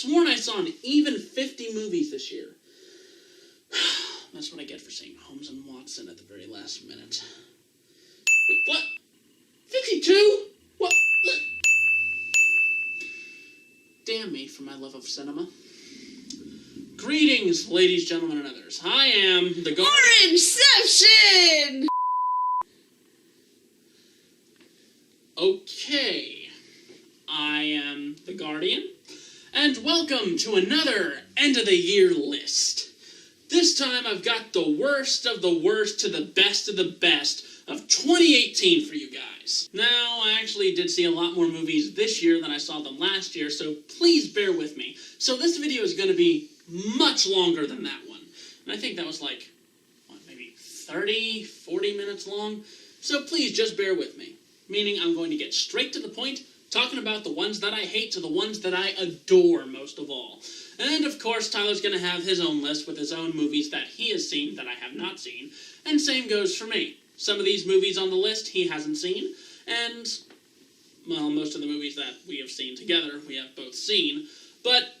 sworn I saw an even 50 movies this year. That's what I get for seeing Holmes and Watson at the very last minute. Wait, what? 52? What? Damn me for my love of cinema. Greetings, ladies, gentlemen, and others. I am the Orangeception! Okay. I am the Guardian, and welcome to another end-of-the-year list. This time I've got the worst of the worst to the best of the best of 2018 for you guys. Now, I actually did see a lot more movies this year than I saw them last year, so please bear with me. So this video is going to be much longer than that one. And I think that was like, maybe 30, 40 minutes long? So please just bear with me. Meaning I'm going to get straight to the point, talking about the ones that I hate to the ones that I adore most of all. And of course, Tyler's going to have his own list with his own movies that he has seen that I have not seen. And same goes for me. Some of these movies on the list he hasn't seen, and, well, most of the movies that we have seen together we have both seen. But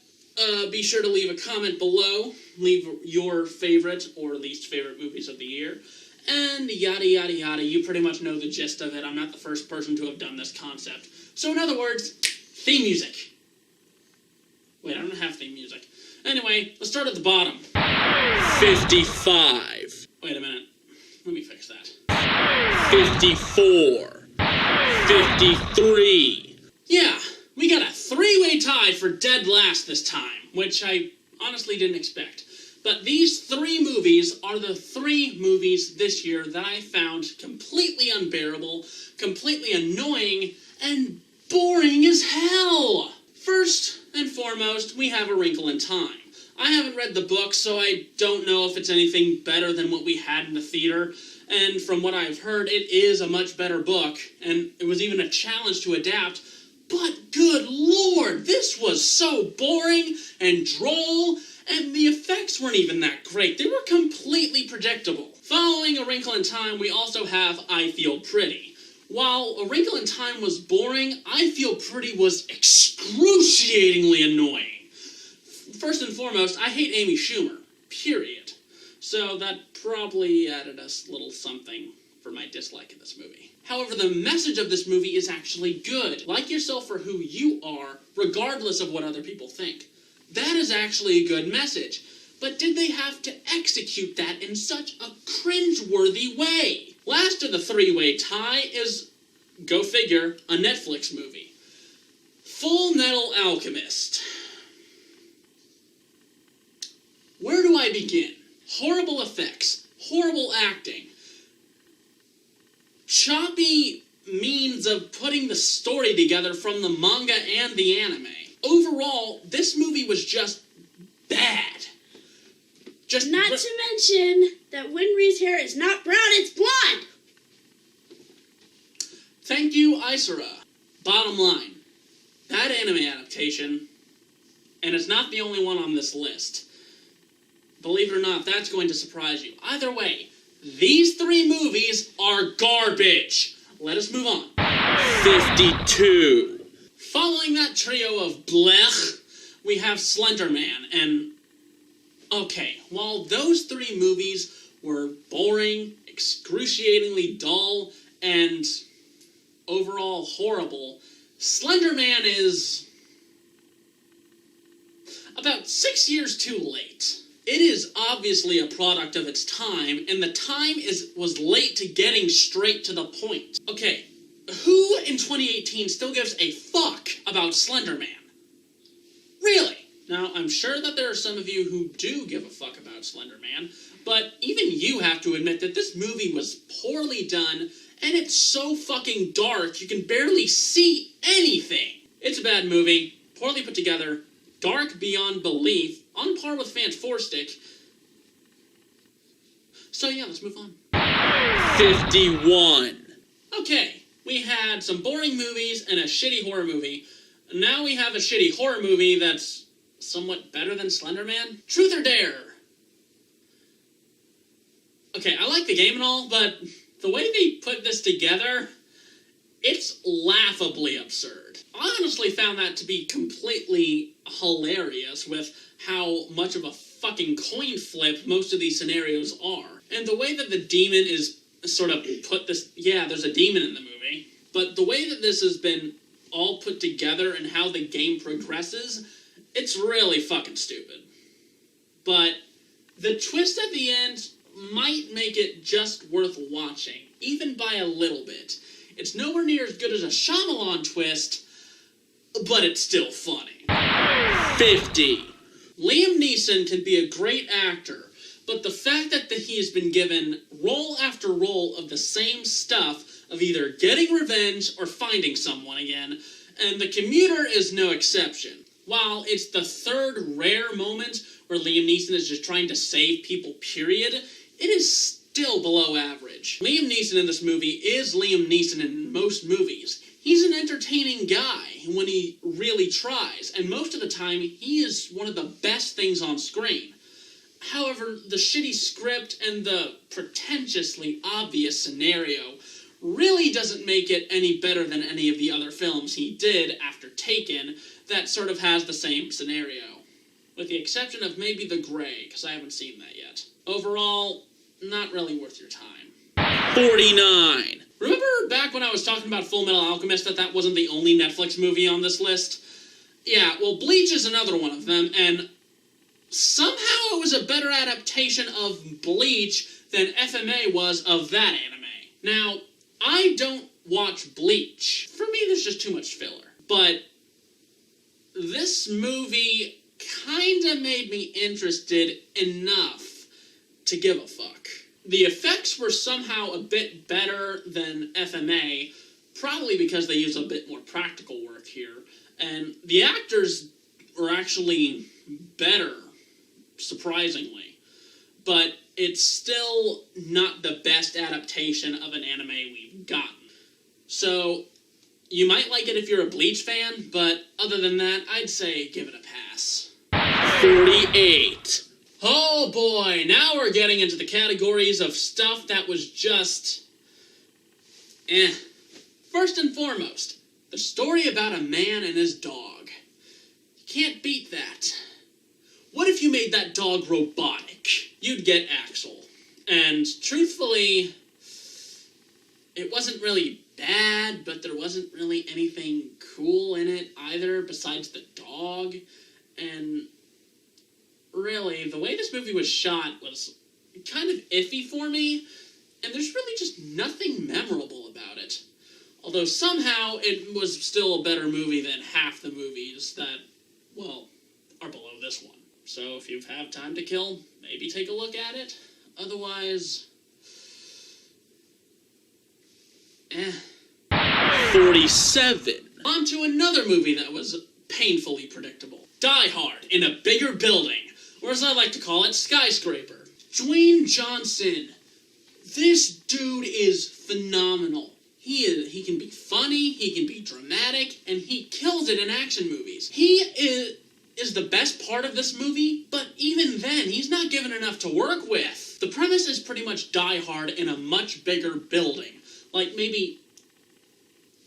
be sure to leave a comment below, leave your favorite or least favorite movies of the year, and yada yada yada. You pretty much know the gist of it. I'm not the first person to have done this concept. So in other words, theme music. Wait, I don't have theme music. Anyway, let's start at the bottom. 55. Wait a minute. Let me fix that. 54. 53. Yeah, we got a three-way tie for dead last this time, which I honestly didn't expect. But these three movies are the three movies this year that I found completely unbearable, completely annoying, and boring as hell. First and foremost, we have A Wrinkle in Time. I haven't read the book, so I don't know if it's anything better than what we had in the theater. And from what I've heard, it is a much better book, and it was even a challenge to adapt. But good lord, this was so boring and droll, and the effects weren't even that great. They were completely predictable. Following A Wrinkle in Time, we also have I Feel Pretty. While A Wrinkle in Time was boring, I Feel Pretty was excruciatingly annoying. First and foremost, I hate Amy Schumer, period. So that probably added a little something for my dislike of this movie. However, the message of this movie is actually good. Like yourself for who you are, regardless of what other people think. That is actually a good message. But did they have to execute that in such a cringe-worthy way? Last of the three-way tie is, go figure, a Netflix movie. Full Metal Alchemist. Where do I begin? Horrible effects, horrible acting, choppy means of putting the story together from the manga and the anime. Overall, this movie was just bad. Not to mention that Winry's hair is not brown, it's blonde! Thank you, Isara. Bottom line, that anime adaptation, and it's not the only one on this list. Believe it or not, that's going to surprise you. Either way, these three movies are garbage. Let us move on. 52. Following that trio of blech, we have Slender Man, and okay, while those three movies were boring, excruciatingly dull, and overall horrible, Slender Man is about 6 years too late. It is obviously a product of its time, and the time was late to getting straight to the point. Okay, who in 2018 still gives a fuck about Slender Man? Really? Now, I'm sure that there are some of you who do give a fuck about Slender Man, but even you have to admit that this movie was poorly done, and it's so fucking dark you can barely see anything. It's a bad movie, poorly put together, dark beyond belief, on par with Fantastic. So yeah, let's move on. 51. Okay, we had some boring movies and a shitty horror movie. Now we have a shitty horror movie that's somewhat better than Slender Man. Truth or Dare. Okay, I like the game and all, but the way they put this together, it's laughably absurd. I honestly found that to be completely hilarious with how much of a fucking coin flip most of these scenarios are. And the way that the demon is sort of put this... Yeah, there's a demon in the movie. But the way that this has been all put together and how the game progresses, it's really fucking stupid. But the twist at the end might make it just worth watching, even by a little bit. It's nowhere near as good as a Shyamalan twist, but it's still funny. 50. Liam Neeson can be a great actor, but the fact that he has been given role after role of the same stuff, of either getting revenge or finding someone again, and The Commuter is no exception. While it's the third rare moment where Liam Neeson is just trying to save people, period, it is still below average. Liam Neeson in this movie is Liam Neeson in most movies. He's an entertaining guy when he really tries, and most of the time, he is one of the best things on screen. However, the shitty script and the pretentiously obvious scenario really doesn't make it any better than any of the other films he did after Taken that sort of has the same scenario. With the exception of maybe The Grey, because I haven't seen that yet. Overall, not really worth your time. 49. Remember back when I was talking about Full Metal Alchemist that wasn't the only Netflix movie on this list? Yeah, well, Bleach is another one of them, and somehow it was a better adaptation of Bleach than FMA was of that anime. Now, I don't watch Bleach. For me, there's just too much filler. But this movie kinda made me interested enough to give a fuck. The effects were somehow a bit better than FMA, probably because they use a bit more practical work here, and the actors were actually better, surprisingly. But it's still not the best adaptation of an anime we've gotten. So, you might like it if you're a Bleach fan, but other than that, I'd say give it a pass. 48. Oh boy, now we're getting into the categories of stuff that was just... First and foremost, the story about a man and his dog. You can't beat that. What if you made that dog robotic? You'd get Axel. And truthfully, it wasn't really bad, but there wasn't really anything cool in it either besides the dog. And really, the way this movie was shot was kind of iffy for me, and there's really just nothing memorable about it. Although somehow it was still a better movie than half the movies that, well, are below this one. So if you have time to kill, maybe take a look at it. Otherwise, 47. On to another movie that was painfully predictable. Die Hard in a Bigger Building, or as I like to call it, Skyscraper. Dwayne Johnson. This dude is phenomenal. He can be funny, he can be dramatic, and he kills it in action movies. He is the best part of this movie, but even then, he's not given enough to work with. The premise is pretty much Die Hard in a much bigger building. Like maybe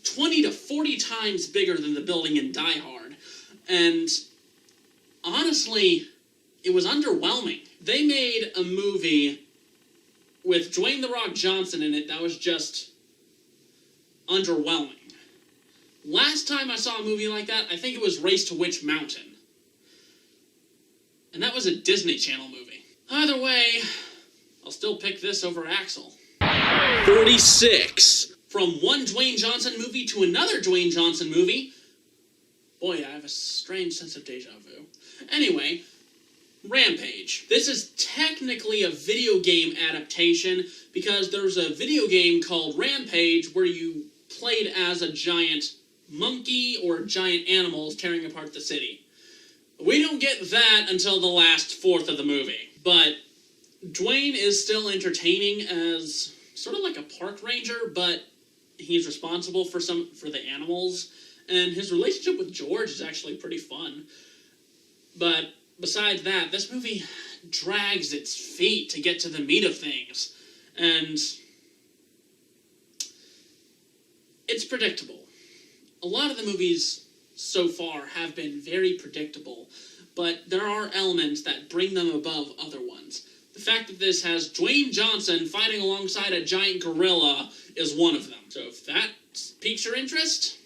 20 to 40 times bigger than the building in Die Hard. And honestly, it was underwhelming. They made a movie with Dwayne "The Rock" Johnson in it that was just underwhelming. Last time I saw a movie like that, I think it was Race to Witch Mountain. And that was a Disney Channel movie. Either way, I'll still pick this over Axel. 46. From one Dwayne Johnson movie to another Dwayne Johnson movie. Boy, I have a strange sense of deja vu. Anyway, Rampage. This is technically a video game adaptation because there's a video game called Rampage where you played as a giant monkey or giant animals tearing apart the city. We don't get that until the last fourth of the movie. But Dwayne is still entertaining as sort of like a park ranger, but he's responsible for the animals. And his relationship with George is actually pretty fun. But besides that, this movie drags its feet to get to the meat of things. And it's predictable. A lot of the movies so far have been very predictable, but there are elements that bring them above other ones. The fact that this has Dwayne Johnson fighting alongside a giant gorilla is one of them. So if that piques your interest,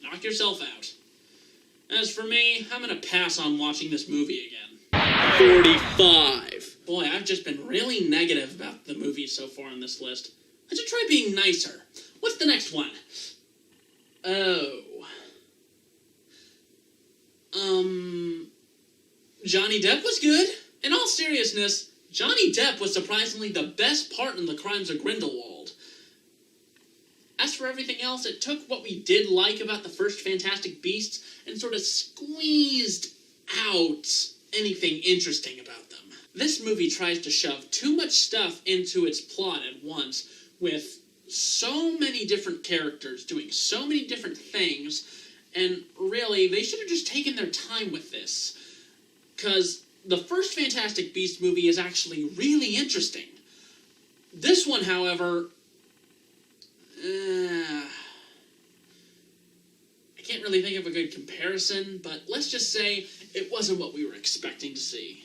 knock yourself out. As for me, I'm gonna pass on watching this movie again. 45. Boy, I've just been really negative about the movies so far on this list. I should try being nicer. What's the next one? Oh. Johnny Depp was good. In all seriousness, Johnny Depp was surprisingly the best part in The Crimes of Grindelwald. As for everything else, it took what we did like about the first Fantastic Beasts and sort of squeezed out anything interesting about them. This movie tries to shove too much stuff into its plot at once, with so many different characters doing so many different things, and really, they should have just taken their time with this. Because the first Fantastic Beasts movie is actually really interesting. This one, however, I can't really think of a good comparison, but let's just say it wasn't what we were expecting to see.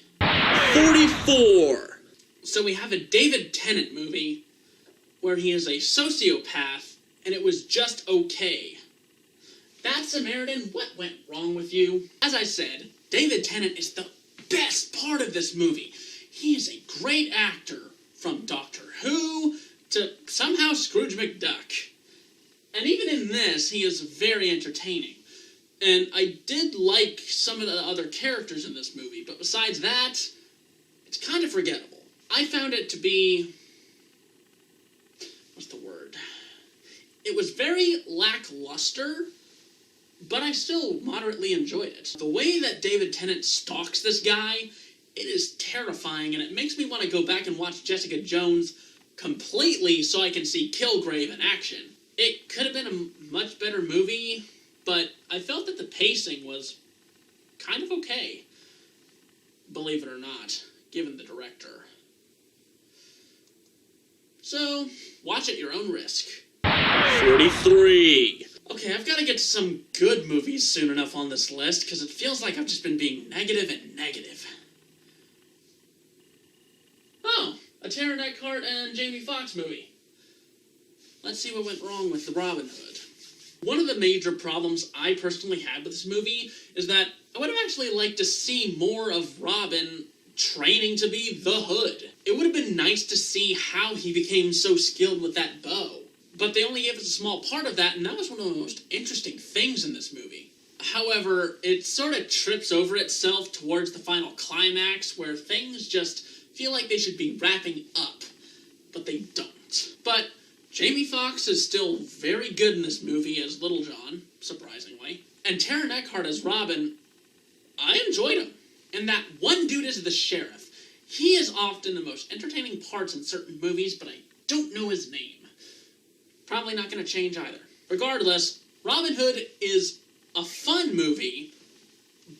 44! So we have a David Tennant movie where he is a sociopath, and it was just okay. Bad Samaritan, what went wrong with you? As I said, David Tennant is the best part of this movie. He is a great actor, from Doctor Who to somehow Scrooge McDuck. And even in this, he is very entertaining. And I did like some of the other characters in this movie, but besides that, it's kind of forgettable. I found it to be... what's the word? It was very lackluster, but I still moderately enjoyed it. The way that David Tennant stalks this guy, it is terrifying, and it makes me want to go back and watch Jessica Jones completely so I can see Kilgrave in action. It could have been a much better movie, but I felt that the pacing was kind of okay, believe it or not, given the director. So, watch at your own risk. 43. Okay, I've got to get to some good movies soon enough on this list, because it feels like I've just been being negative and negative. Oh, a Taron Eckhardt and Jamie Foxx movie. Let's see what went wrong with the Robin Hood. One of the major problems I personally had with this movie is that I would have actually liked to see more of Robin training to be the Hood. It would have been nice to see how he became so skilled with that bow. But they only gave us a small part of that, and that was one of the most interesting things in this movie. However, it sort of trips over itself towards the final climax, where things just feel like they should be wrapping up, but they don't. But Jamie Foxx is still very good in this movie as Little John, surprisingly. And Taron Eckhardt as Robin, I enjoyed him. And that one dude is the sheriff. He is often the most entertaining parts in certain movies, but I don't know his name. Probably not going to change either. Regardless, Robin Hood is a fun movie,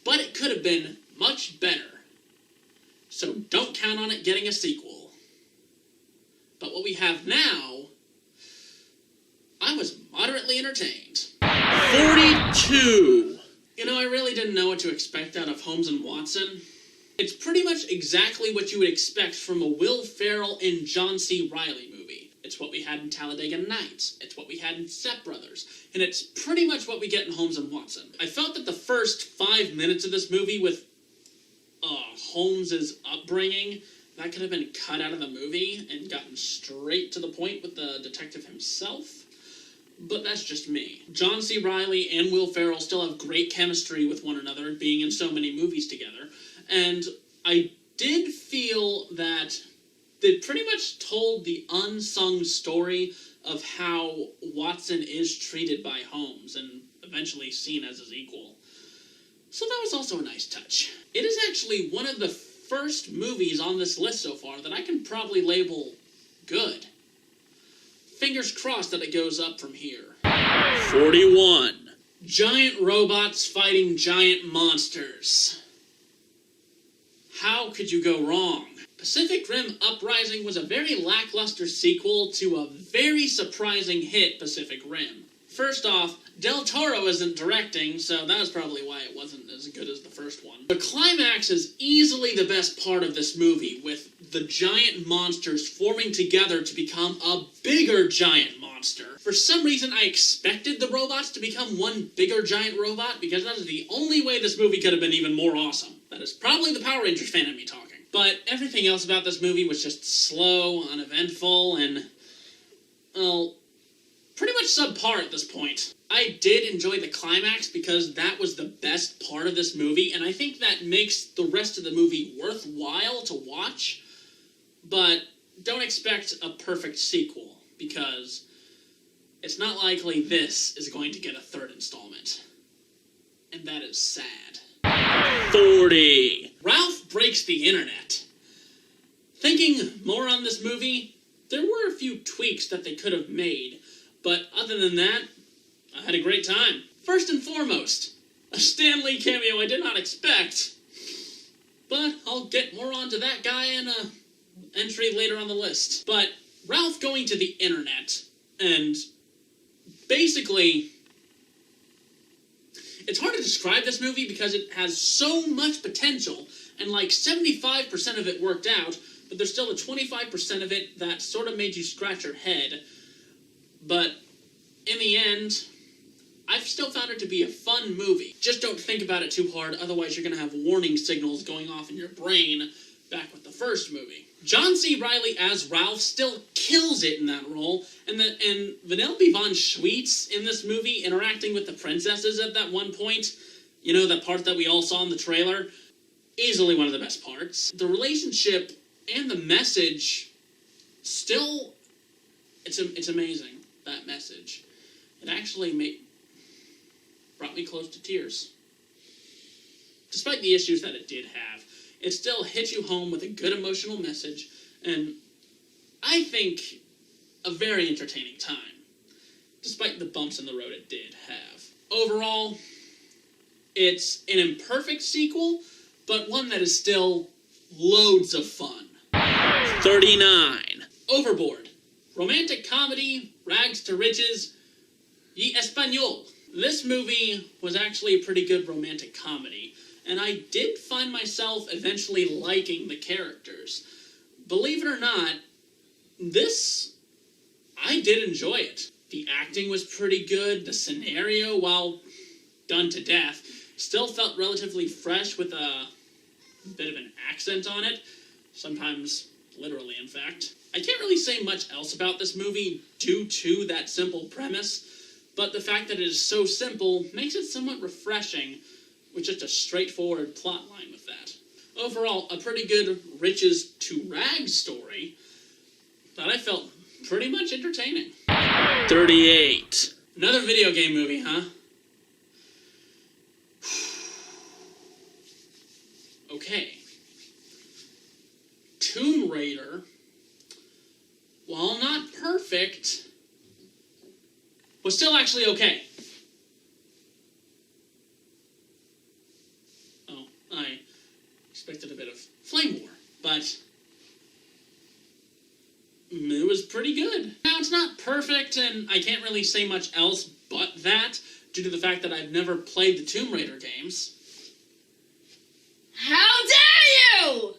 but it could have been much better. So don't count on it getting a sequel. But what we have now, I was moderately entertained. 42! You know, I really didn't know what to expect out of Holmes and Watson. It's pretty much exactly what you would expect from a Will Ferrell and John C. Reilly movie. It's what we had in Talladega Nights. It's what we had in Step Brothers. And it's pretty much what we get in Holmes and Watson. I felt that the first 5 minutes of this movie with Holmes' upbringing, that could have been cut out of the movie and gotten straight to the point with the detective himself. But that's just me. John C. Reilly and Will Ferrell still have great chemistry with one another, being in so many movies together. And I did feel that they pretty much told the unsung story of how Watson is treated by Holmes and eventually seen as his equal. So that was also a nice touch. It is actually one of the first movies on this list so far that I can probably label good. Fingers crossed that it goes up from here. 41. Giant robots fighting giant monsters. How could you go wrong? Pacific Rim Uprising was a very lackluster sequel to a very surprising hit, Pacific Rim. First off, Del Toro isn't directing, so that was probably why it wasn't as good as the first one. The climax is easily the best part of this movie, with the giant monsters forming together to become a bigger giant monster. For some reason, I expected the robots to become one bigger giant robot, because that is the only way this movie could have been even more awesome. That is probably the Power Rangers fan in me talking. But everything else about this movie was just slow, uneventful, and, well, pretty much subpar at this point. I did enjoy the climax because that was the best part of this movie, and I think that makes the rest of the movie worthwhile to watch, but don't expect a perfect sequel, because it's not likely this is going to get a third installment. And that is sad. 40. Ralph Breaks the Internet. Thinking more on this movie, there were a few tweaks that they could have made, but other than that, I had a great time. First and foremost, a Stan Lee cameo I did not expect, but I'll get more onto that guy in an entry later on the list. But Ralph going to the internet, and basically, it's hard to describe this movie because it has so much potential, and like 75% of it worked out, but there's still a 25% of it that sort of made you scratch your head. But in the end, I've still found it to be a fun movie. Just don't think about it too hard, otherwise you're going to have warning signals going off in your brain back with the first movie. John C. Reilly as Ralph still kills it in that role, and Vanellope von Schweetz in this movie interacting with the princesses at that one point, you know, that part that we all saw in the trailer, easily one of the best parts. The relationship and the message still, it's amazing, that message. It actually brought me close to tears. Despite the issues that it did have, it still hit you home with a good emotional message, and I think a very entertaining time, despite the bumps in the road it did have. Overall, it's an imperfect sequel, but one that is still loads of fun. 39. Overboard. Romantic comedy, rags to riches, y Espanol. This movie was actually a pretty good romantic comedy, and I did find myself eventually liking the characters. Believe it or not, I did enjoy it. The acting was pretty good, the scenario, while done to death, still felt relatively fresh with a bit of an accent on it, sometimes literally, in fact. I can't really say much else about this movie due to that simple premise, but the fact that it is so simple makes it somewhat refreshing with just a straightforward plot line with that. Overall, a pretty good riches to rags story that I felt pretty much entertaining. 38. Another video game movie, huh? Okay. Tomb Raider, while not perfect, was still actually okay. Oh, I expected a bit of flame war, but it was pretty good. Now, it's not perfect, and I can't really say much else but that, due to the fact that I've never played the Tomb Raider games. How dare you!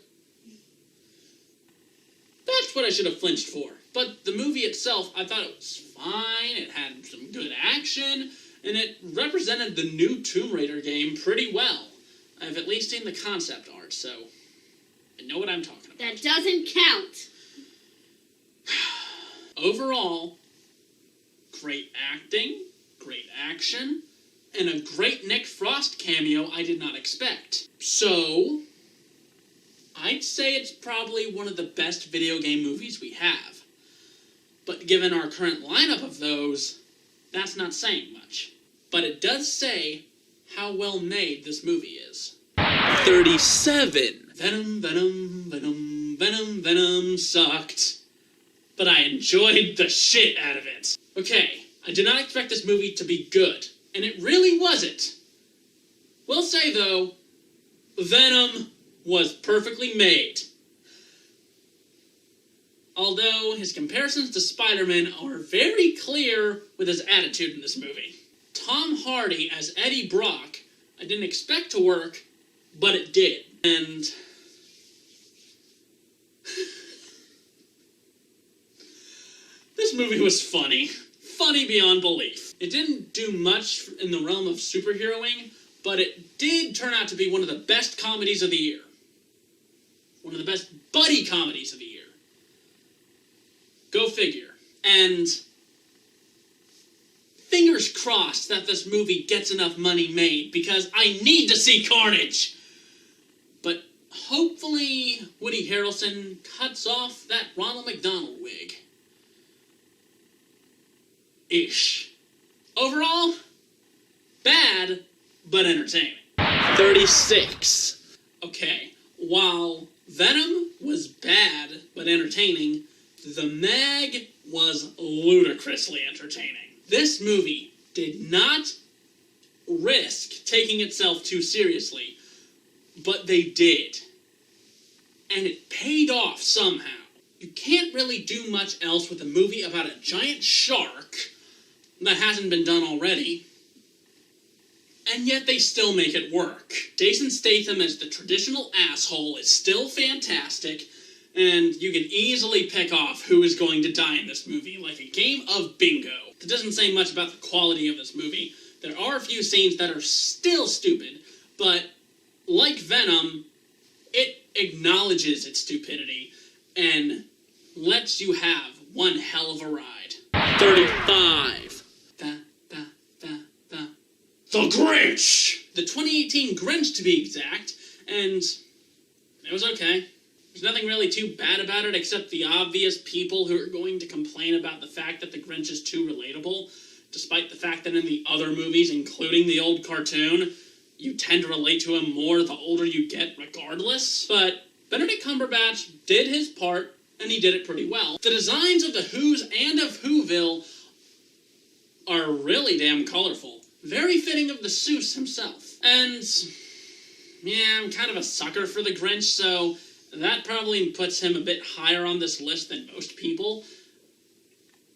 That's what I should have flinched for. But the movie itself, I thought it was fine, it had some good action, and it represented the new Tomb Raider game pretty well. I've at least seen the concept art, so I know what I'm talking about. That doesn't count. Overall, great acting, great action, and a great Nick Frost cameo I did not expect. So, I'd say it's probably one of the best video game movies we have. But given our current lineup of those, that's not saying much. But it does say how well made this movie is. 37. Venom sucked. But I enjoyed the shit out of it. Okay, I did not expect this movie to be good, and it really wasn't. Will say, though, Venom was perfectly made. Although his comparisons to Spider-Man are very clear with his attitude in this movie. Tom Hardy as Eddie Brock, I didn't expect to work, but it did. And this movie was funny. Funny beyond belief. It didn't do much in the realm of superheroing, but it did turn out to be one of the best comedies of the year. One of the best buddy comedies of the year. Go figure. And fingers crossed that this movie gets enough money made, because I need to see Carnage! But hopefully Woody Harrelson cuts off that Ronald McDonald wig. Ish. Overall, bad, but entertaining. 36. Okay, while Venom was bad, but entertaining, The Meg was ludicrously entertaining. This movie did not risk taking itself too seriously, but they did. And it paid off somehow. You can't really do much else with a movie about a giant shark that hasn't been done already. And yet they still make it work. Jason Statham as the traditional asshole is still fantastic, and you can easily pick off who is going to die in this movie like a game of bingo. It doesn't say much about the quality of this movie. There are a few scenes that are still stupid, but like Venom, it acknowledges its stupidity and lets you have one hell of a ride. 35. The Grinch! The 2018 Grinch, to be exact, and it was okay. There's nothing really too bad about it except the obvious people who are going to complain about the fact that the Grinch is too relatable, despite the fact that in the other movies, including the old cartoon, you tend to relate to him more the older you get regardless. But Benedict Cumberbatch did his part, and he did it pretty well. The designs of the Who's and of Whoville are really damn colorful. Very fitting of the Seuss himself. And yeah, I'm kind of a sucker for the Grinch, so that probably puts him a bit higher on this list than most people.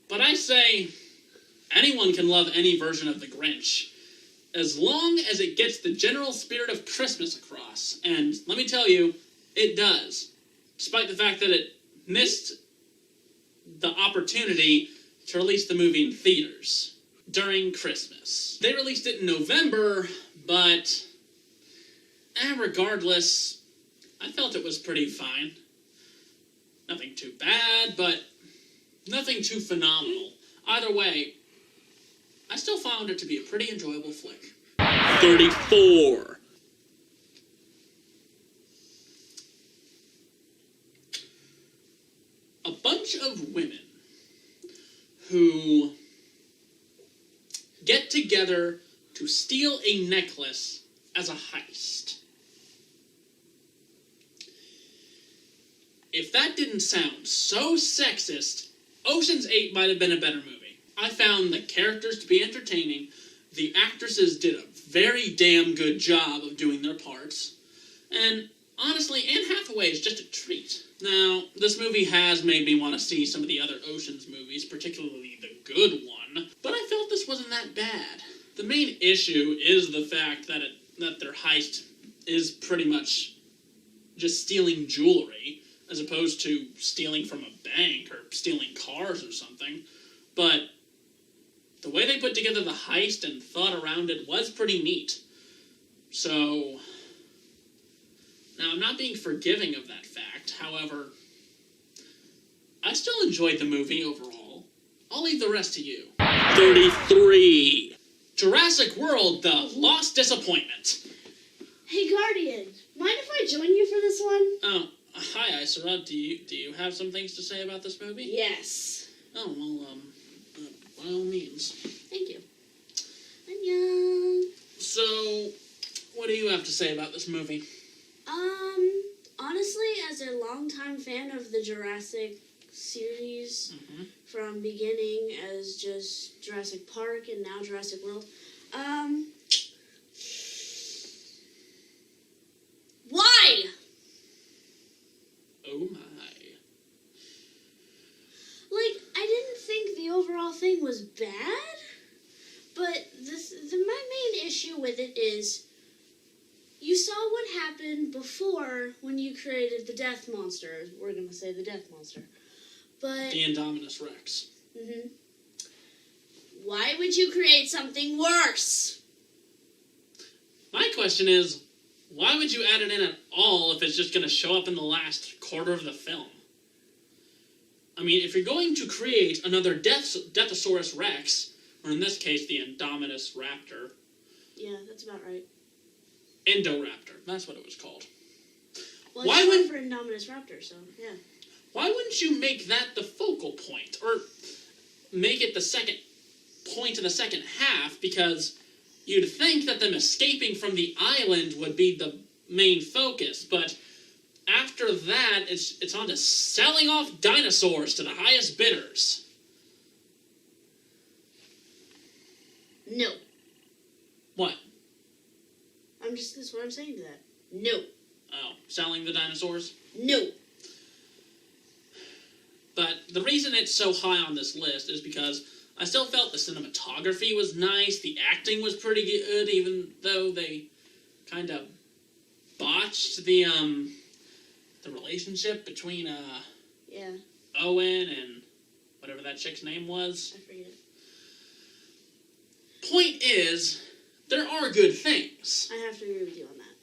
But I say, anyone can love any version of the Grinch, as long as it gets the general spirit of Christmas across. And let me tell you, it does. Despite the fact that it missed the opportunity to release the movie in theaters during Christmas. They released it in November, but regardless, I felt it was pretty fine. Nothing too bad, but nothing too phenomenal. Either way, I still found it to be a pretty enjoyable flick. 34. A bunch of women who get together to steal a necklace as a heist. If that didn't sound so sexist, Ocean's 8 might have been a better movie. I found the characters to be entertaining, the actresses did a very damn good job of doing their parts, and honestly, Anne Hathaway is just a treat. Now, this movie has made me want to see some of the other Ocean's movies, particularly the good one, but I felt this wasn't that bad. The main issue is the fact that their heist is pretty much just stealing jewelry, as opposed to stealing from a bank or stealing cars or something. But the way they put together the heist and thought around it was pretty neat. So now, I'm not being forgiving of that fact. However, I still enjoyed the movie overall. I'll leave the rest to you. 33. Jurassic World, The Lost Disappointment. Hey, Guardian, mind if I join you for this one? Oh, hi, Isara. Do you have some things to say about this movie? Yes. Oh, well, by all means. Thank you. Annyeong. So, what do you have to say about this movie? Honestly, as a longtime fan of the Jurassic series, from beginning as just Jurassic Park and now Jurassic World, why? Oh my. is, you saw what happened before when you created the Death Monster. We're going to say the Death Monster. But... The Indominus Rex. Mm-hmm. Why would you create something worse? My question is, why would you add it in at all if it's just going to show up in the last quarter of the film? I mean, if you're going to create another Deathosaurus Rex, or in this case, the Indominus Raptor. Yeah, that's about right. Indoraptor, that's what it was called. Well, it's for Indominus Raptor, so, yeah. Why wouldn't you make that the focal point? Or make it the second point of the second half, because you'd think that them escaping from the island would be the main focus, but after that, it's on to selling off dinosaurs to the highest bidders. No. What? That's what I'm saying to that. No. Oh, selling the dinosaurs? No. But the reason it's so high on this list is because I still felt the cinematography was nice, the acting was pretty good, even though they kind of botched the relationship between Owen and whatever that chick's name was. I forget. Point is, there are good things. I have to agree with you on that.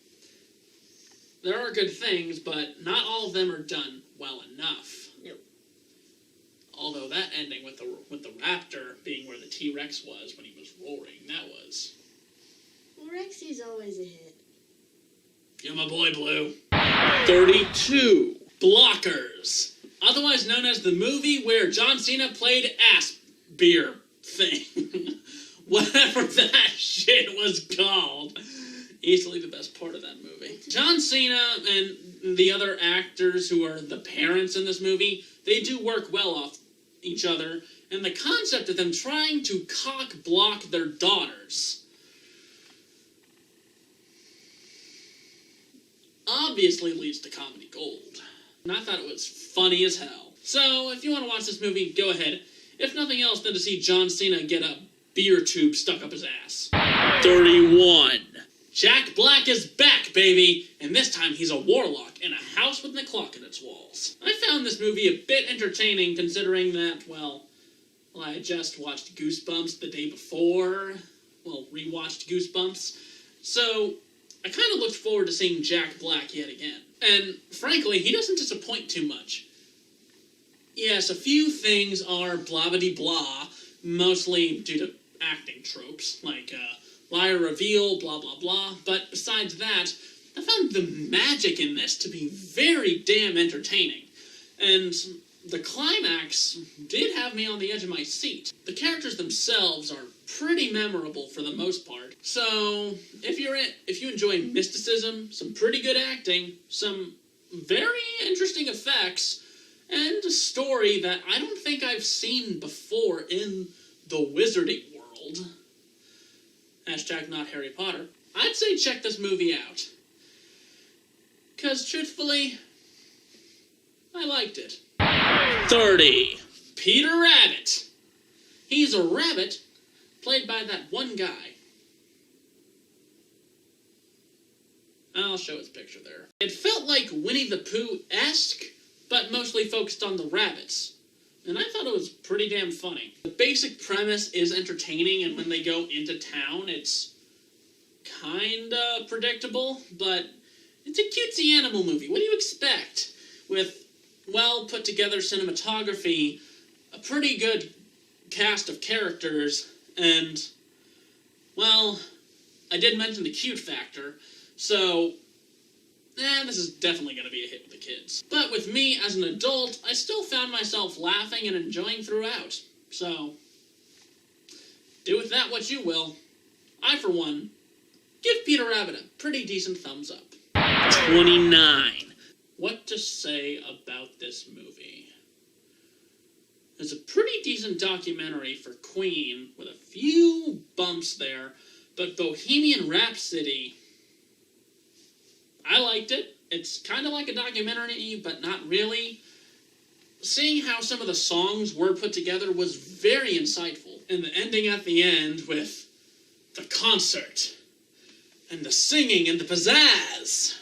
There are good things, but not all of them are done well enough. Nope. Although that ending with the raptor being where the T-Rex was when he was roaring, that was... Well, Rexy's always a hit. You're my boy, Blue. 32. Blockers. Otherwise known as the movie where John Cena played ass beer thing. Whatever that shit was called. Easily the best part of that movie. John Cena and the other actors who are the parents in this movie, they do work well off each other, and the concept of them trying to cock-block their daughters obviously leads to comedy gold. And I thought it was funny as hell. So, if you want to watch this movie, go ahead. If nothing else, then to see John Cena get a beer tube stuck up his ass. 31. Jack Black is back, baby! And this time he's a warlock in a house with a clock in its walls. I found this movie a bit entertaining considering that, well, I just watched Goosebumps the day before. Well, rewatched Goosebumps. So, I kind of looked forward to seeing Jack Black yet again. And, frankly, he doesn't disappoint too much. Yes, a few things are blah-biddy-blah, mostly due to acting tropes, like, liar reveal, blah blah blah, but besides that, I found the magic in this to be very damn entertaining. And the climax did have me on the edge of my seat. The characters themselves are pretty memorable for the most part. So, if you enjoy mysticism, some pretty good acting, some very interesting effects, and a story that I don't think I've seen before in the wizarding world, hashtag not Harry Potter, I'd say check this movie out. Because, truthfully, I liked it. 30. Peter Rabbit. He's a rabbit played by that one guy. I'll show his picture there. It felt like Winnie the Pooh-esque, but mostly focused on the rabbits. And I thought it was pretty damn funny. The basic premise is entertaining, and when they go into town, it's kinda predictable, but it's a cutesy animal movie. What do you expect? With well-put-together cinematography, a pretty good cast of characters, and, well, I did mention the cute factor, so this is definitely going to be a hit with the kids. But with me as an adult, I still found myself laughing and enjoying throughout. So, do with that what you will. I, for one, give Peter Rabbit a pretty decent thumbs up. 29. What to say about this movie? It's a pretty decent documentary for Queen, with a few bumps there, but Bohemian Rhapsody, I liked it. It's kind of like a documentary, but not really. Seeing how some of the songs were put together was very insightful. And the ending at the end with the concert. and the singing and the pizzazz.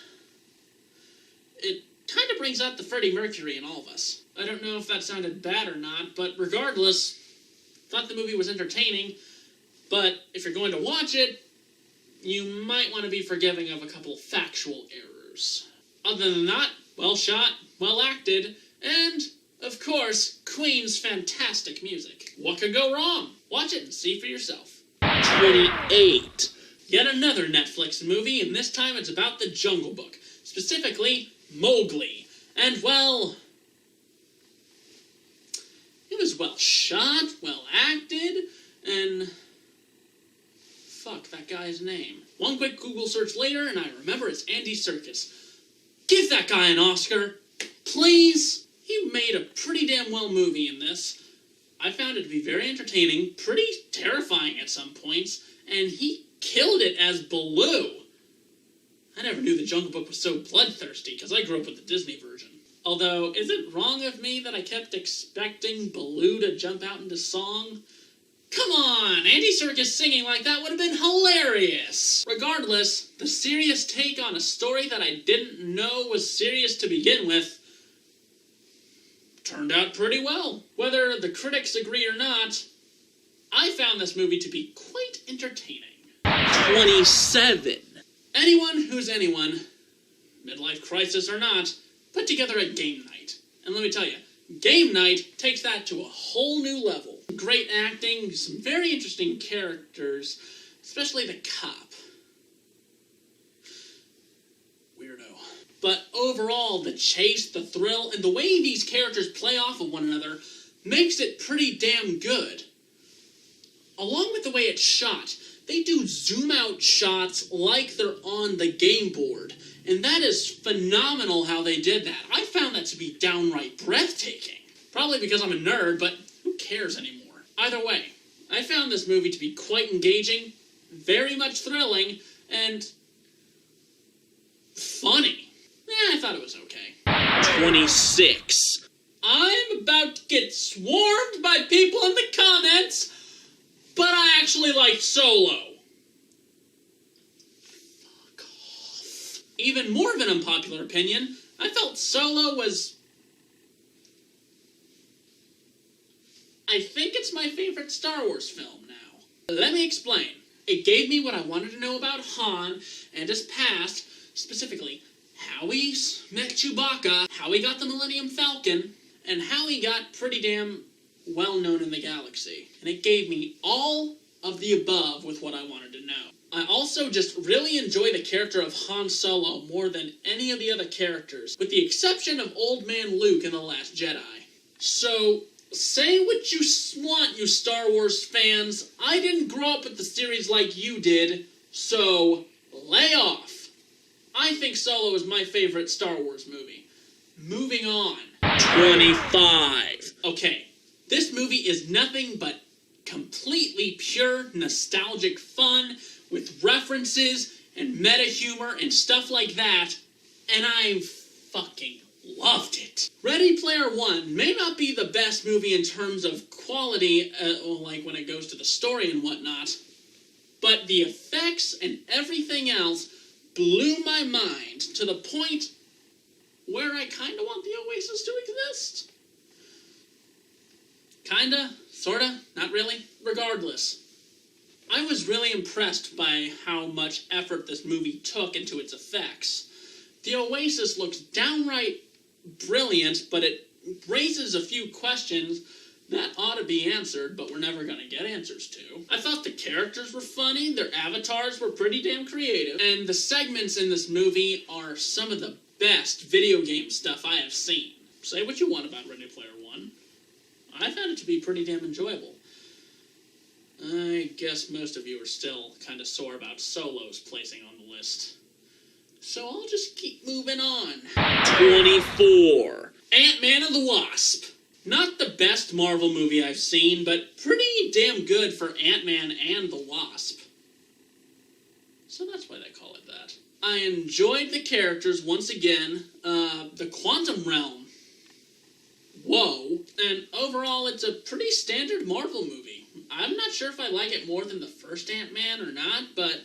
It kind of brings out the Freddie Mercury in all of us. I don't know if that sounded bad or not, but regardless, thought the movie was entertaining, but if you're going to watch it, you might want to be forgiving of a couple factual errors. Other than that, well shot, well acted, and, of course, Queen's fantastic music. What could go wrong? Watch it and see for yourself. 28. Yet another Netflix movie, and this time it's about the Jungle Book. Specifically, Mowgli. And, well, it was well shot, well acted, and fuck that guy's name. One quick Google search later, and I remember it's Andy Serkis. Give that guy an Oscar, please. He made a pretty damn well movie in this. I found it to be very entertaining, pretty terrifying at some points, and he killed it as Baloo. I never knew the Jungle Book was so bloodthirsty, because I grew up with the Disney version. Although, is it wrong of me that I kept expecting Baloo to jump out into song? Come on, Andy Serkis singing like that would have been hilarious! Regardless, the serious take on a story that I didn't know was serious to begin with turned out pretty well. Whether the critics agree or not, I found this movie to be quite entertaining. 27. Anyone who's anyone, midlife crisis or not, put together a game night. And let me tell you, game night takes that to a whole new level. Great acting, some very interesting characters, especially the cop. Weirdo. But overall, the chase, the thrill, and the way these characters play off of one another makes it pretty damn good. Along with the way it's shot, they do zoom-out shots like they're on the game board. And that is phenomenal how they did that. I found that to be downright breathtaking. Probably because I'm a nerd, but who cares anymore? Either way, I found this movie to be quite engaging, very much thrilling, and funny. I thought it was okay. 26. I'm about to get swarmed by people in the comments, but I actually liked Solo. Fuck off. Even more of an unpopular opinion, I felt Solo was... I think it's my favorite Star Wars film now. Let me explain. It gave me what I wanted to know about Han and his past, specifically how he met Chewbacca, how he got the Millennium Falcon, and how he got pretty damn well known in the galaxy. And it gave me all of the above with what I wanted to know. I also just really enjoy the character of Han Solo more than any of the other characters, with the exception of Old Man Luke in The Last Jedi. So, say what you want, you Star Wars fans. I didn't grow up with the series like you did, so lay off. I think Solo is my favorite Star Wars movie. Moving on. 25. Okay, this movie is nothing but completely pure nostalgic fun with references and meta humor and stuff like that, and I fucking loved it. Ready Player One may not be the best movie in terms of quality, like when it goes to the story and whatnot, but the effects and everything else blew my mind to the point where I kind of want the Oasis to exist. Kinda, sorta, not really. Regardless, I was really impressed by how much effort this movie took into its effects. The Oasis looks downright brilliant, but it raises a few questions that ought to be answered, but we're never going to get answers to. I thought the characters were funny, their avatars were pretty damn creative, and the segments in this movie are some of the best video game stuff I have seen. Say what you want about Ready Player One. I found it to be pretty damn enjoyable. I guess most of you are still kind of sore about Solo's placing on the list. So I'll just keep moving on. 24. Ant-Man and the Wasp. Not the best Marvel movie I've seen, but pretty damn good for Ant-Man and the Wasp. So that's why they call it that. I enjoyed the characters once again. The Quantum Realm. Whoa. And overall, it's a pretty standard Marvel movie. I'm not sure if I like it more than the first Ant-Man or not, but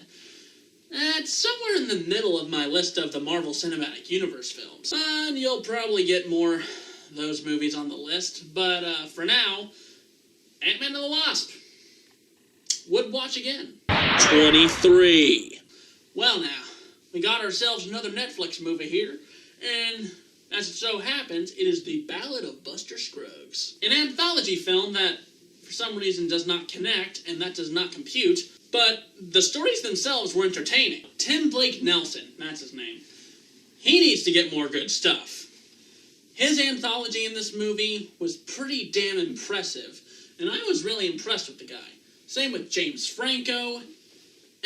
It's somewhere in the middle of my list of the Marvel Cinematic Universe films. And you'll probably get more of those movies on the list, but for now, Ant-Man and the Wasp. Would watch again. 23. Well now, we got ourselves another Netflix movie here, and as it so happens, it is The Ballad of Buster Scruggs. An anthology film that, for some reason, does not connect, and that does not compute, but the stories themselves were entertaining. Tim Blake Nelson, that's his name. He needs to get more good stuff. His anthology in this movie was pretty damn impressive, and I was really impressed with the guy. Same with James Franco,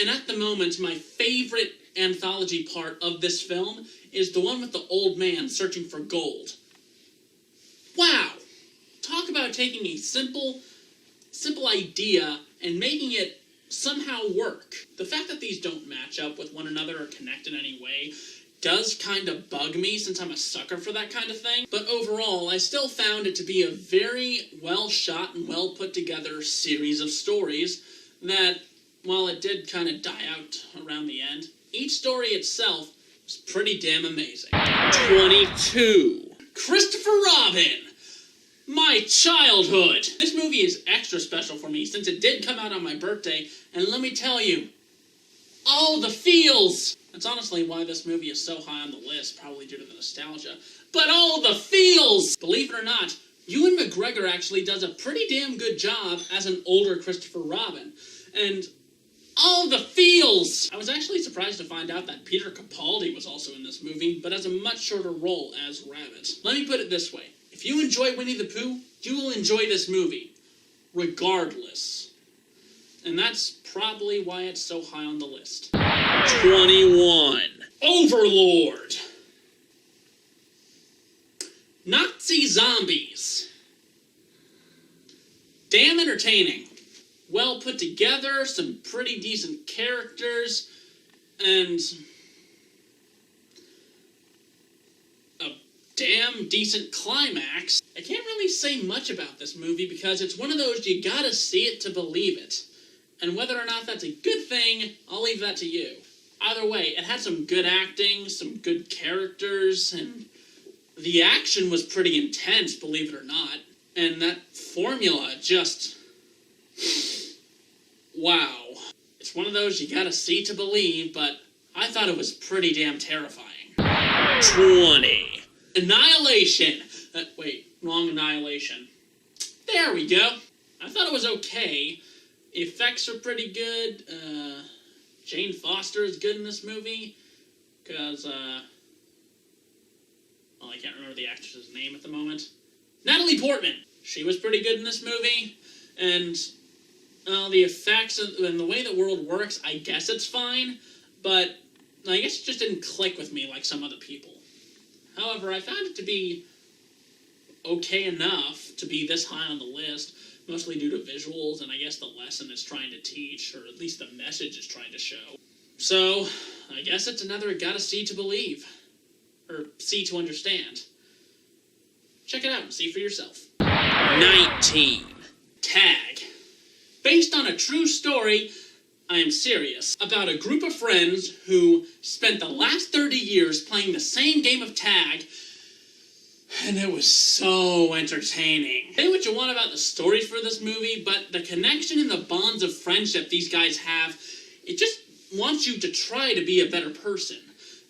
and at the moment, my favorite anthology part of this film is the one with the old man searching for gold. Wow! Talk about taking a simple idea and making it somehow work. The fact that these don't match up with one another or connect in any way does kind of bug me since I'm a sucker for that kind of thing. But overall, I still found it to be a very well shot and well put together series of stories that, while it did kind of die out around the end, each story itself was pretty damn amazing. 22. Christopher Robin. My childhood. This movie is extra special for me since it did come out on my birthday, and let me tell you, all the feels. That's honestly why this movie is so high on the list, probably due to the nostalgia. But all the feels! Believe it or not, Ewan McGregor actually does a pretty damn good job as an older Christopher Robin. And all the feels! I was actually surprised to find out that Peter Capaldi was also in this movie, but as a much shorter role as Rabbit. Let me put it this way. If you enjoy Winnie the Pooh, you will enjoy this movie. Regardless. And that's probably why it's so high on the list. 21. Overlord. Nazi zombies. Damn entertaining. Well put together, some pretty decent characters, and a damn decent climax. I can't really say much about this movie because it's one of those you gotta see it to believe it. And whether or not that's a good thing, I'll leave that to you. Either way, it had some good acting, some good characters, and the action was pretty intense, believe it or not. And that formula just... wow. It's one of those you gotta see to believe, but I thought it was pretty damn terrifying. 20. Annihilation. Wait, wrong Annihilation. There we go. I thought it was okay. The effects are pretty good. Jane Foster is good in this movie. Because, well, I can't remember the actress's name at the moment. Natalie Portman. She was pretty good in this movie. And the effects and the way the world works, I guess it's fine. But I guess it just didn't click with me like some other people. However, I found it to be okay enough to be this high on the list, mostly due to visuals and I guess the lesson it's trying to teach, or at least the message it's trying to show. So, I guess it's another gotta see to believe. Or see to understand. Check it out and see for yourself. 19. Tag. Based on a true story, I am serious, about a group of friends who spent the last 30 years playing the same game of tag, and it was so entertaining. Say what you want about the stories for this movie, but the connection and the bonds of friendship these guys have, it just wants you to try to be a better person.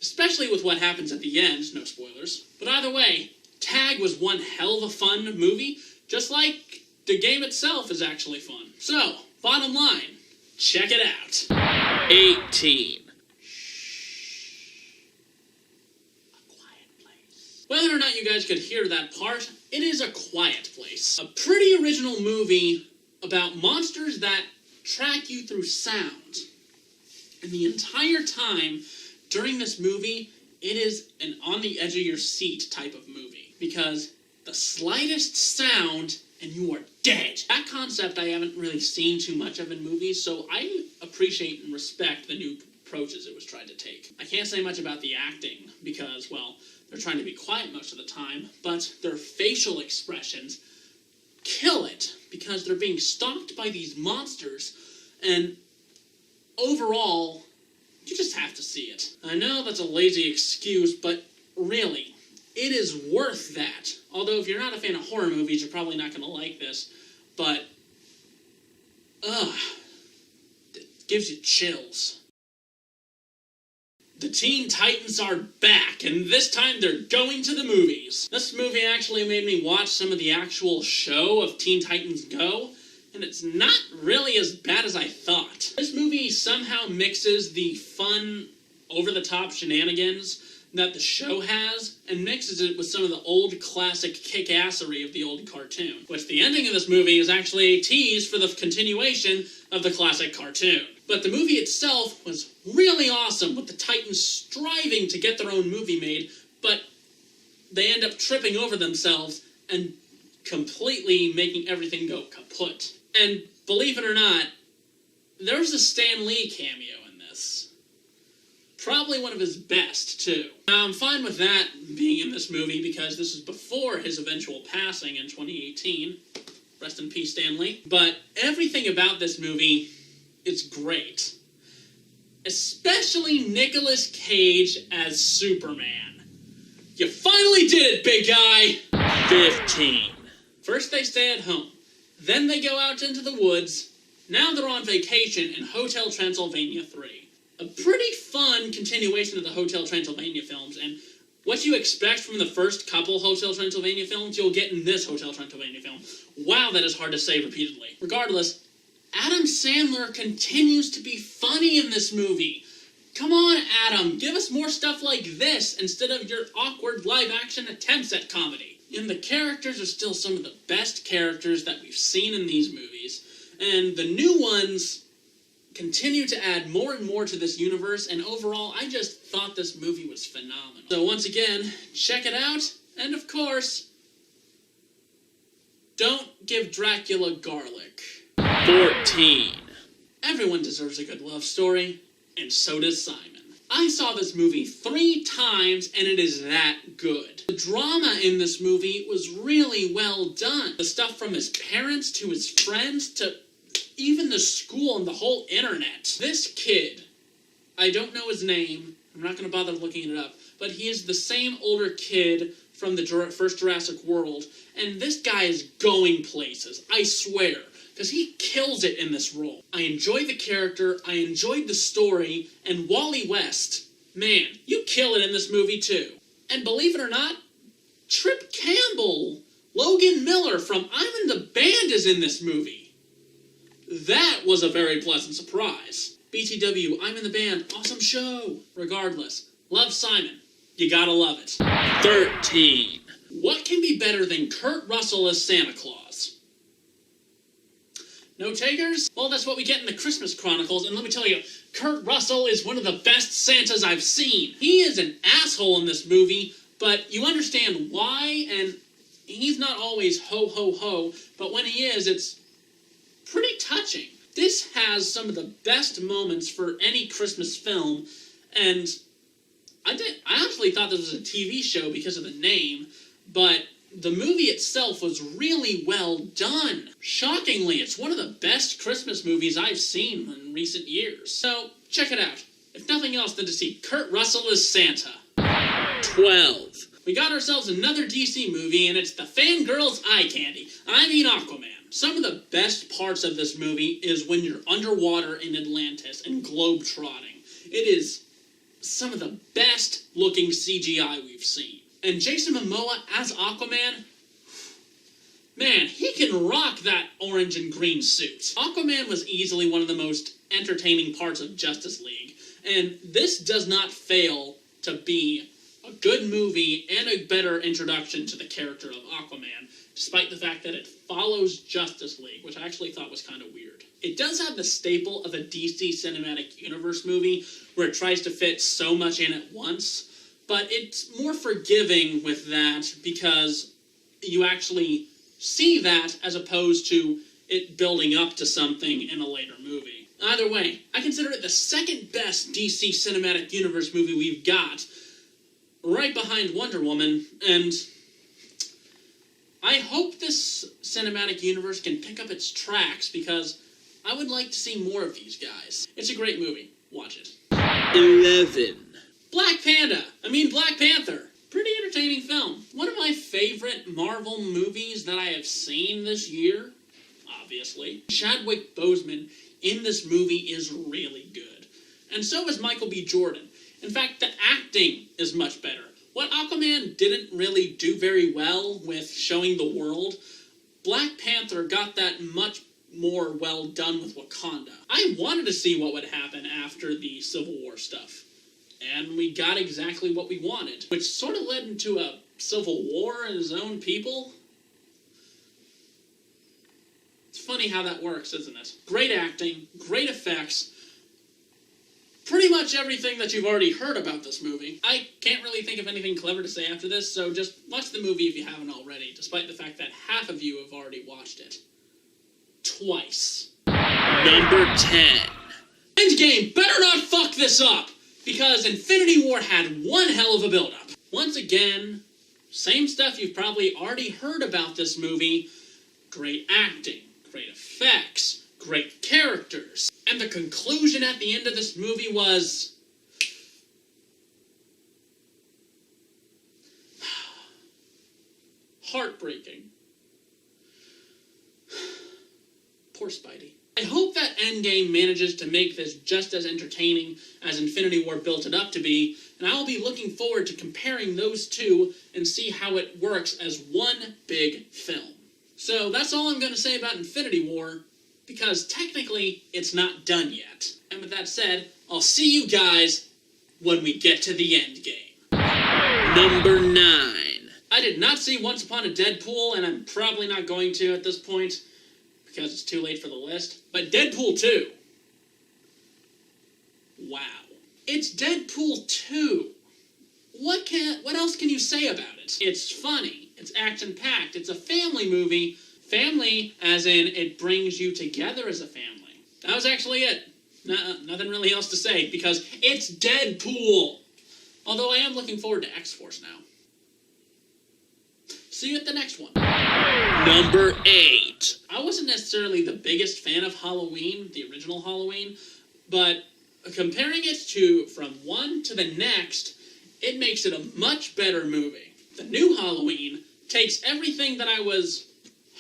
Especially with what happens at the end, no spoilers. But either way, Tag was one hell of a fun movie, just like the game itself is actually fun. So, bottom line, check it out. 18. Whether or not you guys could hear that part, it is A Quiet Place. A pretty original movie about monsters that track you through sound. And the entire time during this movie, it is an on the edge of your seat type of movie. Because the slightest sound and you are dead. That concept I haven't really seen too much of in movies, so I appreciate and respect the new approaches it was trying to take. I can't say much about the acting because, well, they're trying to be quiet most of the time, but their facial expressions kill it because they're being stalked by these monsters, and overall, You just have to see it. I know that's a lazy excuse, but really, it is worth that. Although if you're not a fan of horror movies, you're probably not going to like this. But, it gives you chills. The Teen Titans are back, and this time they're going to the movies. This movie actually made me watch some of the actual show of Teen Titans Go, and it's not really as bad as I thought. This movie somehow mixes the fun, over-the-top shenanigans that the show has, and mixes it with some of the old classic kick-assery of the old cartoon. Which the ending of this movie is actually a tease for the continuation of the classic cartoon. But the movie itself was really awesome, with the Titans striving to get their own movie made, but they end up tripping over themselves and completely making everything go kaput. And believe it or not, there's a Stan Lee cameo in this. Probably one of his best, too. Now, I'm fine with that being in this movie because this is before his eventual passing in 2018. Rest in peace, Stan Lee. But everything about this movie is great. Especially Nicolas Cage as Superman. You finally did it, big guy! 15. First they stay at home. Then they go out into the woods. Now they're on vacation in Hotel Transylvania 3. A pretty fun continuation of the Hotel Transylvania films, and what you expect from the first couple Hotel Transylvania films, you'll get in this Hotel Transylvania film. Wow, that is hard to say repeatedly. Regardless, Adam Sandler continues to be funny in this movie. Come on, Adam, give us more stuff like this instead of your awkward live-action attempts at comedy. And the characters are still some of the best characters that we've seen in these movies, and the new ones continue to add more and more to this universe, and overall, I just thought this movie was phenomenal. So once again, check it out, and of course, don't give Dracula garlic. 14. Everyone deserves a good love story, and so does Simon. I saw this movie 3 times, and it is that good. The drama in this movie was really well done. The stuff from his parents to his friends to even the school and the whole internet. This kid, I don't know his name, I'm not going to bother looking it up, but he is the same older kid from the first Jurassic World, and this guy is going places, I swear, because he kills it in this role. I enjoy the character, I enjoyed the story, and Wally West, man, you kill it in this movie too. And believe it or not, Trip Campbell, Logan Miller from I'm in the Band is in this movie. That was a very pleasant surprise. BTW, I'm in the Band, awesome show. Regardless, love Simon. You gotta love it. 13. What can be better than Kurt Russell as Santa Claus? No takers? Well, that's what we get in the Christmas Chronicles, and let me tell you, Kurt Russell is one of the best Santas I've seen. He is an asshole in this movie, but you understand why, and he's not always ho ho ho, but when he is, it's pretty touching. This has some of the best moments for any Christmas film, and I actually thought this was a TV show because of the name, but the movie itself was really well done. Shockingly, it's one of the best Christmas movies I've seen in recent years. So, check it out. If nothing else than to see Kurt Russell as Santa. 12. We got ourselves another DC movie, and it's the fangirl's eye candy. I mean Aquaman. Some of the best parts of this movie is when you're underwater in Atlantis and globe-trotting. It is some of the best looking CGI we've seen. And Jason Momoa as Aquaman, man, he can rock that orange and green suit. Aquaman was easily one of the most entertaining parts of Justice League, and this does not fail to be a good movie and a better introduction to the character of Aquaman, despite the fact that it follows Justice League, which I actually thought was kind of weird. It does have the staple of a DC Cinematic Universe movie, where it tries to fit so much in at once, but it's more forgiving with that because you actually see that as opposed to it building up to something in a later movie. Either way, I consider it the second best DC Cinematic Universe movie we've got, right behind Wonder Woman, and I hope this cinematic universe can pick up its tracks because I would like to see more of these guys. It's a great movie. Watch it. 11. Black Panther. Pretty entertaining film. One of my favorite Marvel movies that I have seen this year, obviously. Chadwick Boseman in this movie is really good. And so is Michael B. Jordan. In fact, the acting is much better. What Aquaman didn't really do very well with showing the world, Black Panther got that much more well done with Wakanda. I wanted to see what would happen after the Civil War stuff. And we got exactly what we wanted, which sort of led into a civil war in his own people. It's funny how that works, isn't it? Great acting, great effects, pretty much everything that you've already heard about this movie. I can't really think of anything clever to say after this, so just watch the movie if you haven't already, despite the fact that half of you have already watched it. Twice. Number 10. Endgame better not fuck this up! Because Infinity War had one hell of a build-up. Once again, same stuff you've probably already heard about this movie. Great acting, great effects, great characters. And the conclusion at the end of this movie was... heartbreaking. Poor Spidey. I hope that Endgame manages to make this just as entertaining as Infinity War built it up to be, and I'll be looking forward to comparing those two and see how it works as one big film. So that's all I'm going to say about Infinity War, because technically it's not done yet. And with that said, I'll see you guys when we get to the Endgame. Number 9. I did not see Once Upon a Deadpool, and I'm probably not going to at this point, because it's too late for the list. But Deadpool 2. Wow. It's Deadpool 2. What else can you say about it? It's funny. It's action-packed. It's a family movie. Family, as in it brings you together as a family. That was actually it. Nothing really else to say, because it's Deadpool. Although I am looking forward to X-Force now. See you at the next one. Number 8. I wasn't necessarily the biggest fan of Halloween, the original Halloween, but comparing it to from one to the next, it makes it a much better movie. The new Halloween takes everything that I was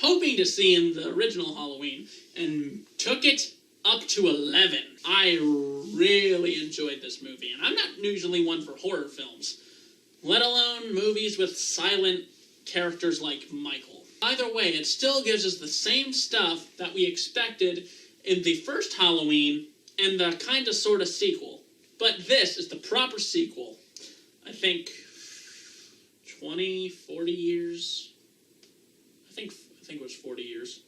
hoping to see in the original Halloween and took it up to 11. I really enjoyed this movie, and I'm not usually one for horror films, let alone movies with silent characters like Michael. Either way, it still gives us the same stuff that we expected in the first Halloween and the kind of sort of sequel. But this is the proper sequel. I think 20, 40 years. I think it was 40 years.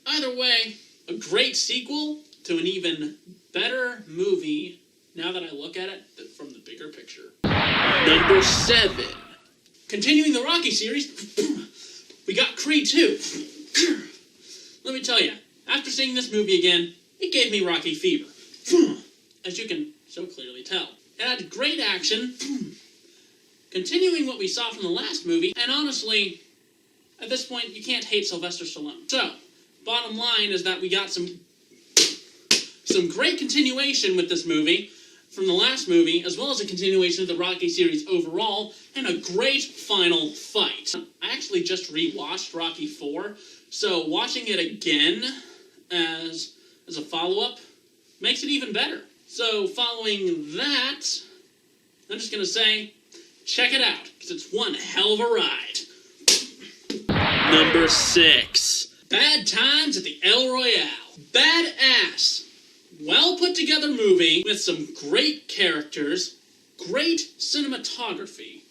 Either way, a great sequel to an even better movie now that I look at it from the bigger picture. Number 7. Continuing the Rocky series, we got Creed 2. Let me tell you, after seeing this movie again, it gave me Rocky fever. As you can so clearly tell. It had great action, continuing what we saw from the last movie, and honestly, at this point, you can't hate Sylvester Stallone. So, bottom line is that we got some great continuation with this movie from the last movie, as well as a continuation of the Rocky series overall, and a great final fight. I actually just rewatched Rocky 4, so watching it again as a follow-up makes it even better. So following that, I'm just going to say, check it out, because it's one hell of a ride. Number 6. Bad Times at the El Royale. Badass. Well put together movie with some great characters, great cinematography,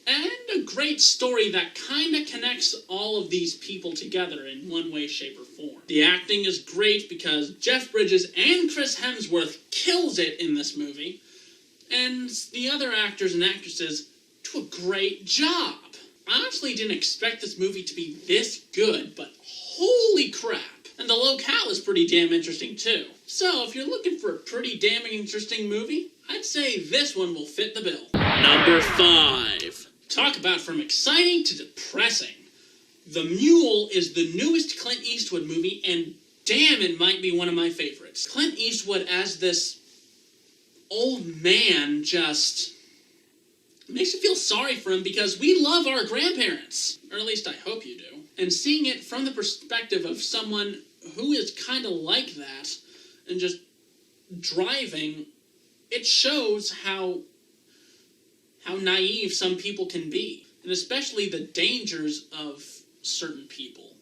and a great story that kind of connects all of these people together in one way, shape, or form. The acting is great because Jeff Bridges and Chris Hemsworth kills it in this movie, and the other actors and actresses do a great job. I honestly didn't expect this movie to be this good, but holy crap. And the locale is pretty damn interesting too. So if you're looking for a pretty damn interesting movie, I'd say this one will fit the bill. Number 5. Talk about from exciting to depressing. The Mule is the newest Clint Eastwood movie, and damn, it might be one of my favorites. Clint Eastwood as this old man just makes you feel sorry for him because we love our grandparents. Or at least I hope you do. And seeing it from the perspective of someone who is kind of like that and just driving, it shows how naive some people can be. And especially the dangers of certain people.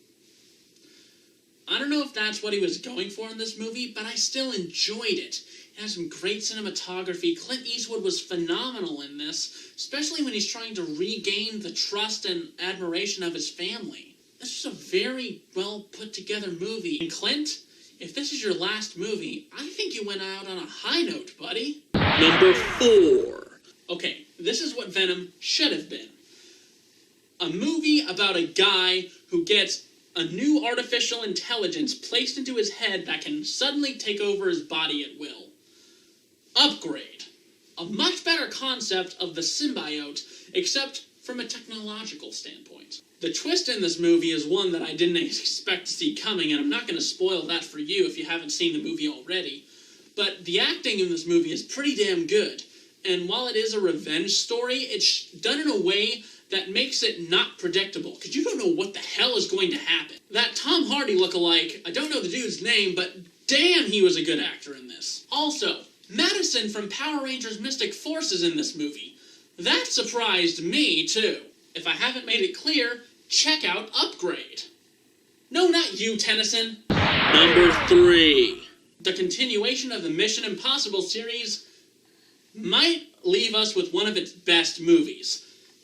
I don't know if that's what he was going for in this movie, but I still enjoyed it. It has some great cinematography. Clint Eastwood was phenomenal in this, especially when he's trying to regain the trust and admiration of his family. This was a very well put together movie. And Clint, if this is your last movie, I think you went out on a high note, buddy. Number 4. Okay, this is what Venom should have been. A movie about a guy who gets a new artificial intelligence placed into his head that can suddenly take over his body at will. Upgrade. A much better concept of the symbiote, except from a technological standpoint. The twist in this movie is one that I didn't expect to see coming, and I'm not going to spoil that for you if you haven't seen the movie already. But the acting in this movie is pretty damn good. And while it is a revenge story, it's done in a way that makes it not predictable, because you don't know what the hell is going to happen. That Tom Hardy lookalike, I don't know the dude's name, but damn, he was a good actor in this. Also, Madison from Power Rangers Mystic Force is in this movie. That surprised me, too. If I haven't made it clear, check out Upgrade. No, not you, Tennyson. Number 3. The continuation of the Mission Impossible series might leave us with one of its best movies.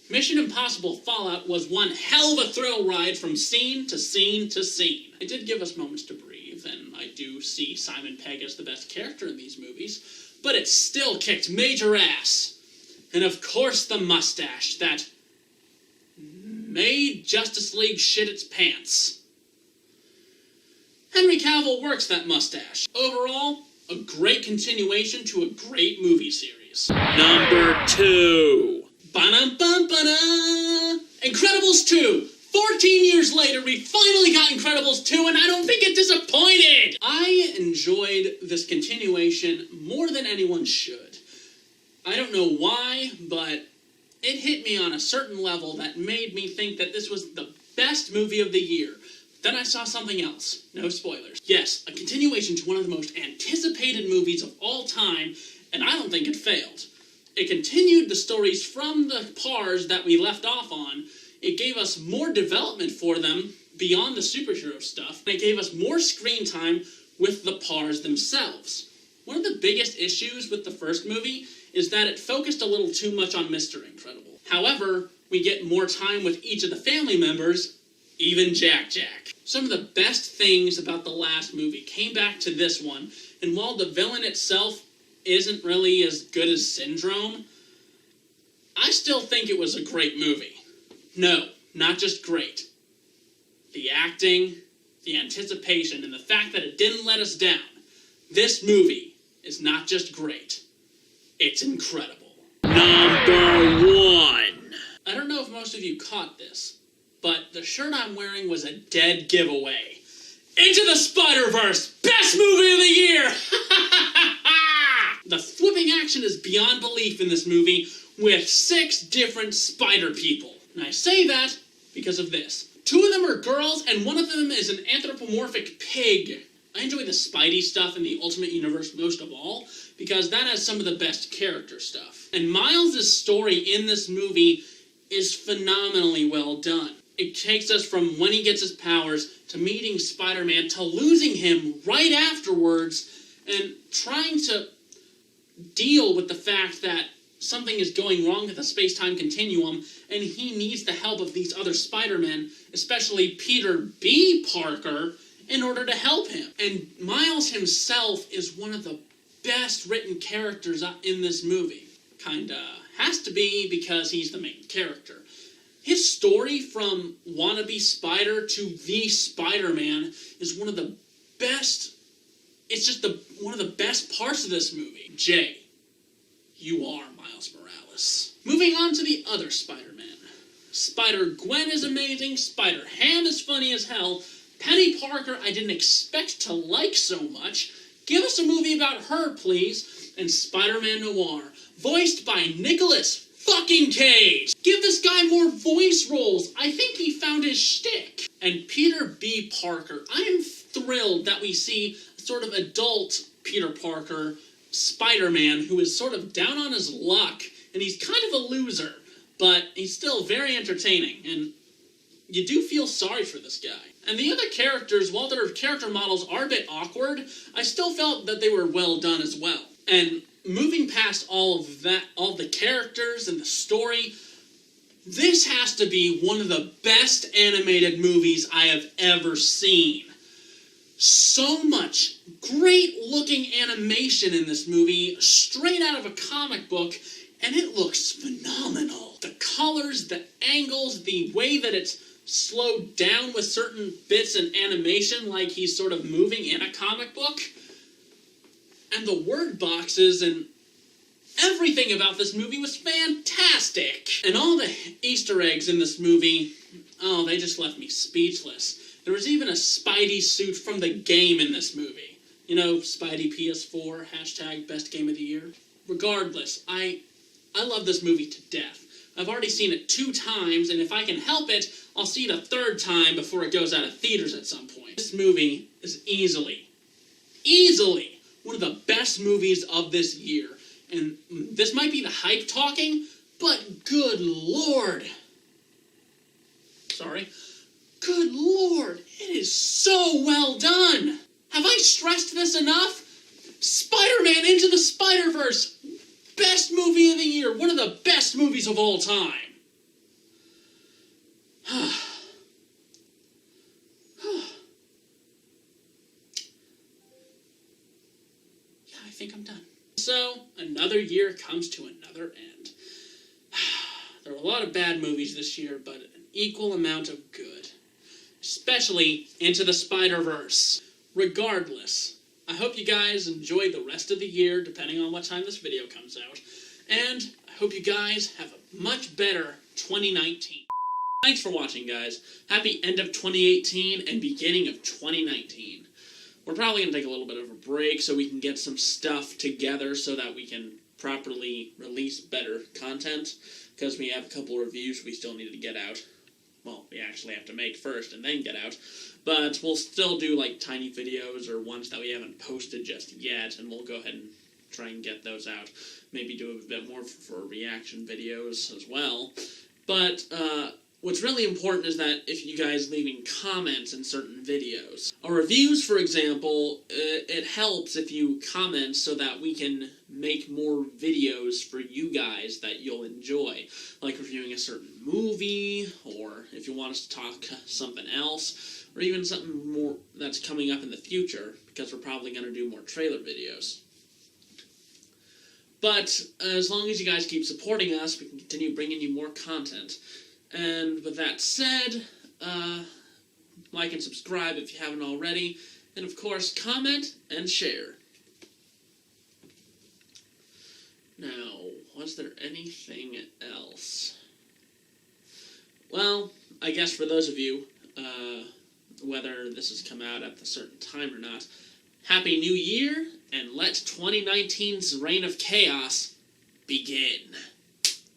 Mission Impossible Fallout was one hell of a thrill ride from scene to scene to scene. It did give us moments to breathe, and I do see Simon Pegg as the best character in these movies, but it still kicked major ass. And of course the mustache that made Justice League shit its pants. Henry Cavill works that mustache. Overall, a great continuation to a great movie series. Number 2. Ba-dum-bum-ba-da! Incredibles 2! 14 years later, we finally got Incredibles 2, and I don't think it disappointed! I enjoyed this continuation more than anyone should. I don't know why, but it hit me on a certain level that made me think that this was the best movie of the year. Then I saw something else. No spoilers. Yes, a continuation to one of the most anticipated movies of all time, and I don't think it failed. It continued the stories from the Pars that we left off on. It gave us more development for them beyond the superhero stuff. And it gave us more screen time with the Pars themselves. One of the biggest issues with the first movie is that it focused a little too much on Mr. Incredible. However, we get more time with each of the family members, even Jack. Some of the best things about the last movie came back to this one, and while the villain itself isn't really as good as Syndrome, I still think it was a great movie. No, not just great. The acting, the anticipation, and the fact that it didn't let us down. This movie is not just great, it's incredible. Number 1. I don't know if most of you caught this, but the shirt I'm wearing was a dead giveaway. Into the Spider-Verse! Best movie of the year! The flipping action is beyond belief in this movie, with 6 different spider people. And I say that because of this. 2 of them are girls, and one of them is an anthropomorphic pig. I enjoy the Spidey stuff in the Ultimate Universe most of all, because that has some of the best character stuff. And Miles' story in this movie is phenomenally well done. It takes us from when he gets his powers, to meeting Spider-Man, to losing him right afterwards, and trying to deal with the fact that something is going wrong with the space-time continuum, and he needs the help of these other Spider-Men, especially Peter B. Parker, in order to help him. And Miles himself is one of the best written characters in this movie. Kinda has to be because he's the main character. His story from wannabe Spider to the Spider-Man is one of the best. It's just one of the best parts of this movie. Jay, you are Miles Morales. Moving on to the other Spider-Man. Spider-Gwen is amazing. Spider-Ham is funny as hell. Penny Parker I didn't expect to like so much. Give us a movie about her, please. and Spider-Man Noir, voiced by Nicolas fucking Cage. Give this guy more voice roles. I think he found his shtick. And Peter B. Parker. I am thrilled that we see a sort of adult Peter Parker, Spider-Man, who is sort of down on his luck, and he's kind of a loser, but he's still very entertaining, and you do feel sorry for this guy. And the other characters, while their character models are a bit awkward, I still felt that they were well done as well. And moving past all of that, all the characters and the story, this has to be one of the best animated movies I have ever seen. So much great looking animation in this movie, straight out of a comic book, and it looks phenomenal. The colors, the angles, the way that it's slowed down with certain bits in animation like he's sort of moving in a comic book. And the word boxes and everything about this movie was fantastic. And all the Easter eggs in this movie, oh, they just left me speechless. There was even a Spidey suit from the game in this movie. You know, Spidey PS4, hashtag best game of the year. Regardless, I love this movie to death. I've already seen it 2 times, and if I can help it, I'll see it a 3rd time before it goes out of theaters at some point. This movie is easily one of the best movies of this year. And this might be the hype talking, but good lord. Sorry. Good lord, it is so well done. Have I stressed this enough? Spider-Man Into the Spider-Verse. Best movie of the year. One of the best movies of all time. Yeah, I think I'm done. So, another year comes to another end. There were a lot of bad movies this year, but an equal amount of good. Especially Into the Spider-Verse. Regardless, I hope you guys enjoy the rest of the year, depending on what time this video comes out. And I hope you guys have a much better 2019. Thanks for watching, guys. Happy end of 2018 and beginning of 2019. We're probably going to take a little bit of a break so we can get some stuff together so that we can properly release better content, because we have a couple of reviews we still need to get out. Well, we actually have to make first and then get out. But we'll still do like tiny videos or ones that we haven't posted just yet, and we'll go ahead and try and get those out. Maybe do a bit more for reaction videos as well. But what's really important is that if you guys leaving comments in certain videos. Our reviews, for example, it helps if you comment so that we can make more videos for you guys that you'll enjoy. Like reviewing a certain movie, or if you want us to talk something else, or even something more that's coming up in the future, because we're probably going to do more trailer videos. But as long as you guys keep supporting us, we can continue bringing you more content. And with that said, like and subscribe if you haven't already, and of course, comment and share. Now, was there anything else? Well, I guess for those of you, whether this has come out at a certain time or not, Happy New Year, and let 2019's reign of chaos begin.